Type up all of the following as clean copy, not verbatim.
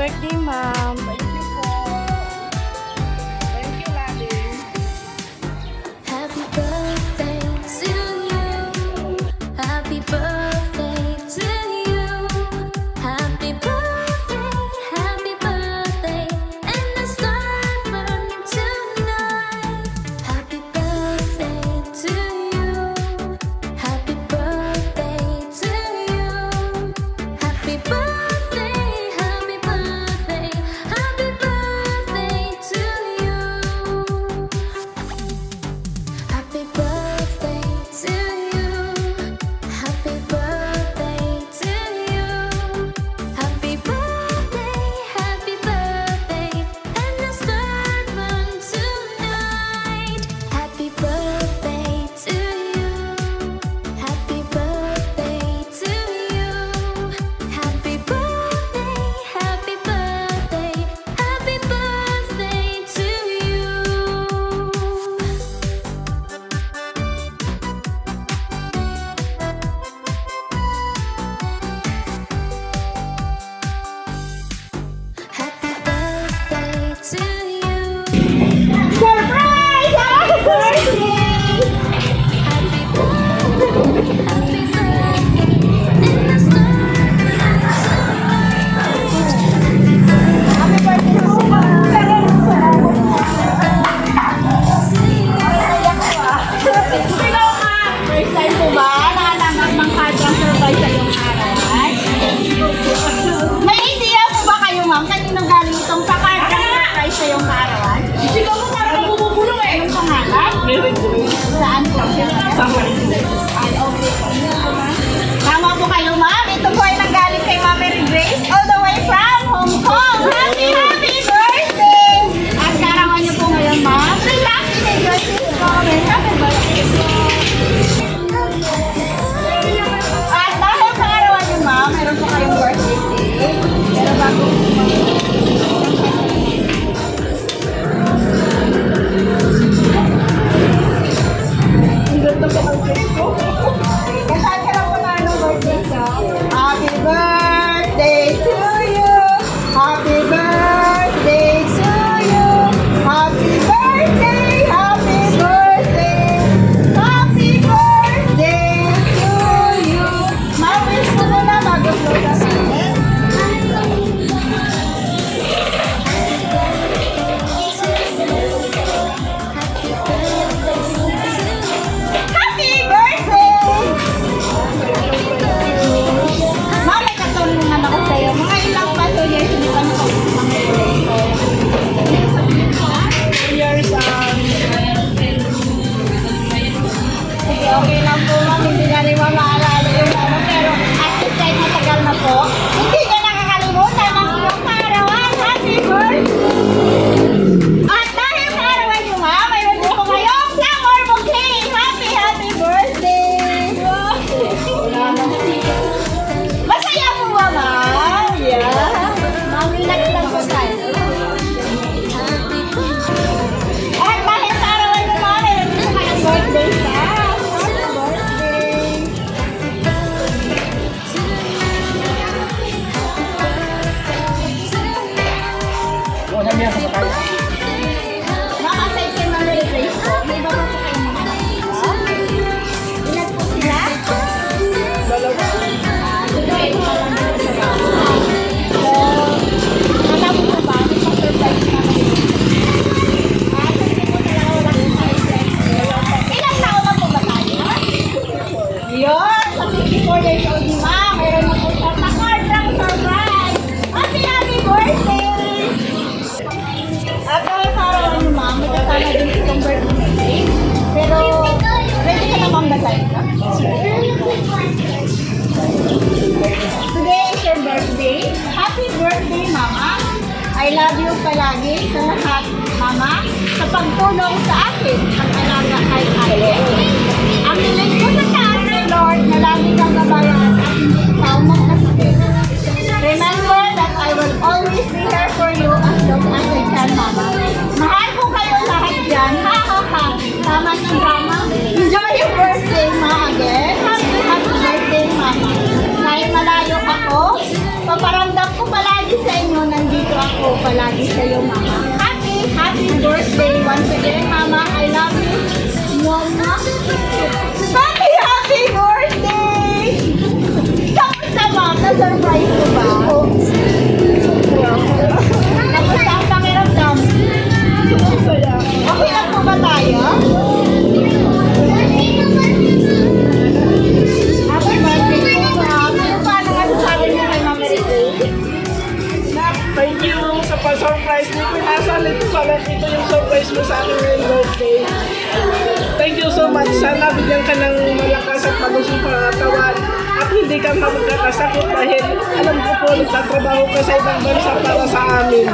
birthday, ma'am. Thank you po. Thank you, Lali. Happy birthday to you. Happy birthday to you. Happy birthday, and the star burning tonight. Happy birthday to you. Happy birthday to you. Happy birthday, happy birthday, happy birthday to you. Happy birthday to you. Happy birthday to you. Happy birthday, and the star burn tonight. Happy birthday to you. Happy birthday to you. Happy birthday, happy birthday, happy birthday to you. Happy birthday to you. Surprise! Happy birthday! Happy birthday, happy birthday, and the stars Happy birthday po, ma'am. Ikaw ka! First time po ba? Nakatanggap ng kadrang surprise sa iyong arawan? May idea po ba kayo, ma'am? Kanino galing itong kadrang surprise sa iyong arawan? Ikaw mo parang bumubulong eh! Anong pangalan? Saan po? Ay, okay po. Tama po kayo, ma'am. Ito po ay nanggaling kay Ma'am Mary Grace all the way from Hong Kong. Happy birthday! At karawan niyo po ngayon, ma'am. Relax and enjoy this moment. Happy birthday po. At dahil sa karawan niyo, ma'am, meron po kayong birthday cake. Pero bago po, ang ganda po ang cake ko. Kasaan ka lang po na anong birthday ka? Happy birthday to you! Happy birthday to you! Happy birthday! Happy birthday! Happy birthday to you! Ma-wish ko muna bago po sa Happy birthday! Ma'am, may katulungan ako sa'yo. Mga ilang pa 2 years hindi pa nakapagpapangay. Years, sige, okay lang po, ma'am. Hindi na rin mamaalala yung ano. Pero at least kahit matagal na po, hindi niya nakakalimutan ang iyong karawan. Happy birthday! At dahil sa karawan niyo, ma'am, mayroon po ngayong flower bouquet. Happy birthday! Masaya po ba, ma'am? Yeah. Ma'am, relax lang po tayo. At dahil sa arawan niyo, ma'am, mayroon po kayong birthday sa. Happy birthday! Ma'am, aside kay Ma'am Mary Grace po, may iba pa po kayong mga nakita. Ilan po sila? Dalawa. Sige, ito pa lang dito sa bahay. So, matapos na ba? May pa-surprise na kayo. Sige po talaga wala kong surprise. Ilang taon na po ba tayo? Yun! Sa 54 years old ni Ma'am, mayroon na po siya sa kadrang surprise. Happy birthday! At dahil sa arawan ni Ma'am, may kasama din itong birthday cake. Pero, ready ka na, Ma'am, na-sign ka? Today is your birthday. Happy birthday, Mama. I love you palagi sa lahat, Mama. Sa pagtulong sa akin, pag-alaga kay Ate. Ang nilig ko sa taas kay Lord na lagi kang gabayan at hindi ikaw magkasakit. Remember that I will always be here for you as long as I can, Mama. Mahal ko kayo lahat dyan. Ha, ha, ha. Tama ng drama. Enjoy your birthday, Ma, again. Happy birthday, Mama. Kahit malayo ako, paparamdam ko palagi sa inyo nandito po palagi sa iyo, Mama. Happy birthday once again, Mama. I love you. Mama. Happy birthday! Kamusta, Ma'am? Na-surprise ko ba? Kamusta ang pakiramdam? Okay lang po ba tayo? Happy birthday po, Ma'am. Ano paano nga sasabi niyo kay Ma'am Ricky? Thank you sa pa-surprise mo. Pinasalit ko pala ito yung surprise mo sa akin ngayong birthday. Thank you so much. Sana bigyan ka ng malakas at malusong pangatawan at hindi ka magkakasakit dahil alam ko po nagtatrabaho ka sa ibang bansa para sa amin.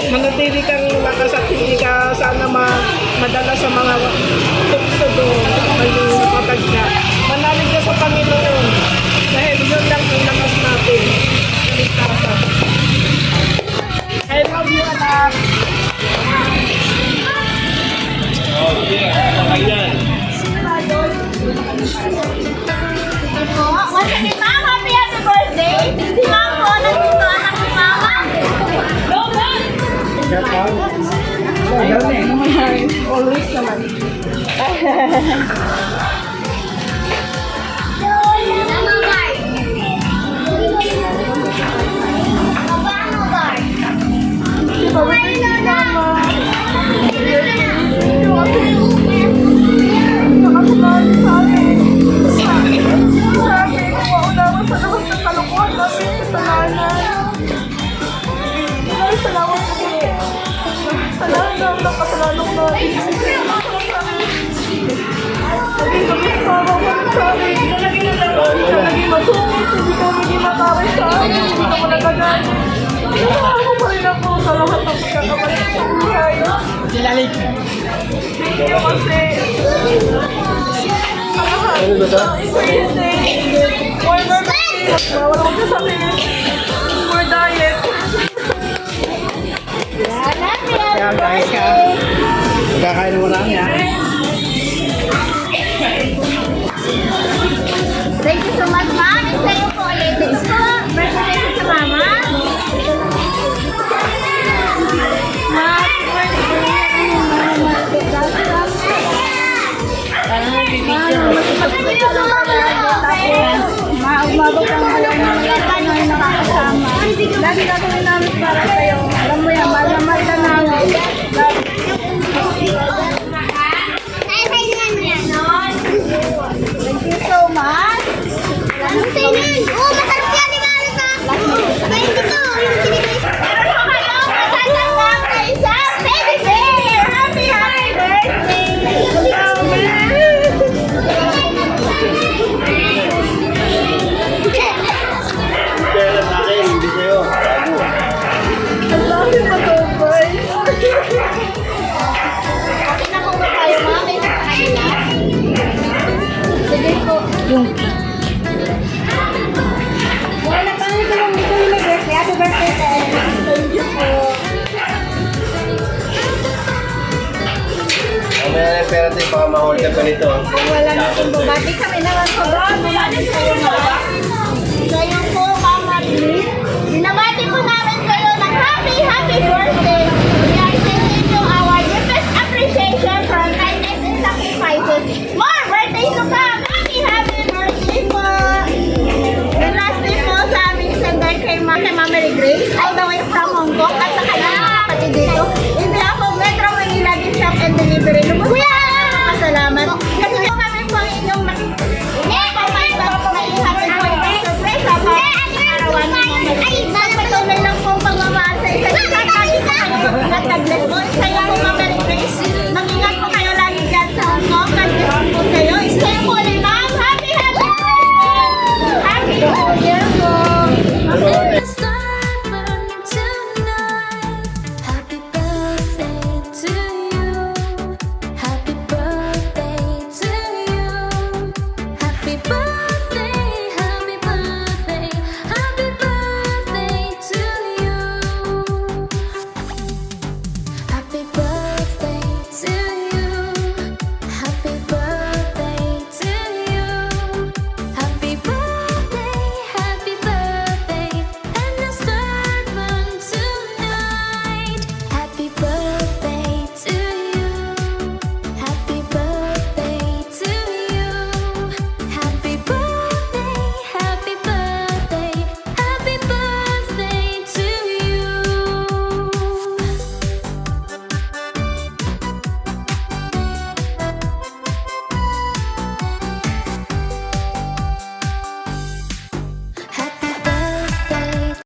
Manatili kang malakas at hindi ka sana madala sa mga tukso doon ay matag ka. Manalig ka sa Panginoon dahil yun lang ang lakas natin. Kaligtasan. I love you, anak. Po, once again, Ma'am, happy birthday! Si Ma'am po, nandito anak ni Mama. Always naman. Magkakain mo lang yan. Thank you so much, Ma'am. And sa iyo po ulit. Thanks po. Birthday sa Mama. Happy birthday, Mama. Umabot ang buwan ng lahat na nakakasama. Lagi gagawin namin para sa'yo. Alam mo yan, mahal na mahal ka namin. Thank you so much. Oh, masarap yan, Imalika. Sabay dito, yung sinigay. Meron po kayo matatanggap na isang teddy bear. Happy birthday! Pera sa akin, hindi sa'yo. Ang dami matubay. Okay na po ba tayo, Ma'am? May nakain na? Sige po. Wala pa rin lang ito yung birthday. Happy birthday sa inyo. Thank you po. Mamaya na yung pera tayo, baka ma-hold ka pa nito. Wala na pong bumati kami naman po. Bumati kayo, Ma'am. Sa iyo po, Ma'am Marlene.